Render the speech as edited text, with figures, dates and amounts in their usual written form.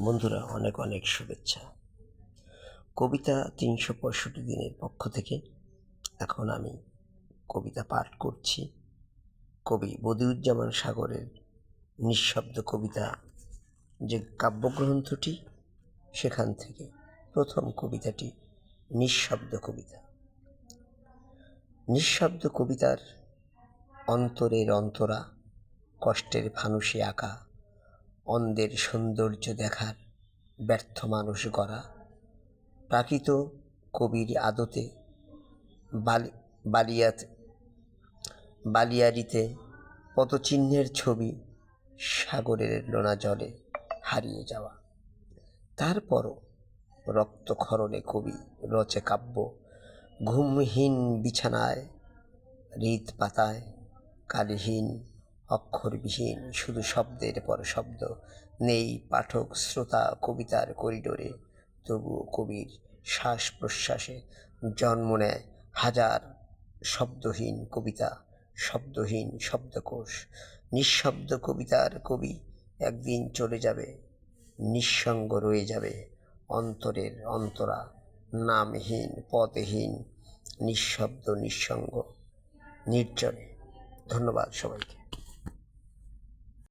বন্ধুরা, অনেক অনেক শুভেচ্ছা। কবিতা ৩৬৫ দিনের পক্ষ থেকে এখন আমি কবিতা পাঠ করছি। কবি বদিউজ্জামান সাগরের নিঃশব্দ কবিতা যে কাব্যগ্রন্থটি, সেখান থেকে প্রথম কবিতাটি নিঃশব্দ কবিতা। নিঃশব্দ কবিতার অন্তরের অন্তরা, কষ্টের ফানুষে আঁকা, অন্ধের সৌন্দর্য দেখার ব্যর্থ মানুষ গড়া, প্রাকৃত কবির আদতে বালিয়াড়িতে পদচিহ্নের ছবি, সাগরের লোনা জলে হারিয়ে যাওয়া। তারপরও রক্তক্ষরণে কবি রচে কাব্য, ঘুমহীন বিছানায়, হৃদ পাতায়, কালিহীন অক্ষরবিহীন, শুধু শব্দের পর শব্দ, নেই পাঠক শ্রোতা কবিতার করিডোরে। তবুও কবির শ্বাস প্রশ্বাসে জন্ম নেয় হাজার শব্দহীন কবিতা, শব্দহীন শব্দকোষ। নিঃশব্দ কবিতার কবি একদিন চলে যাবে, নিঃসঙ্গ রয়ে যাবে অন্তরের অন্তরা, নামহীন পদহীন, নিঃশব্দ নিঃসঙ্গ নির্জনে। ধন্যবাদ সবাইকে।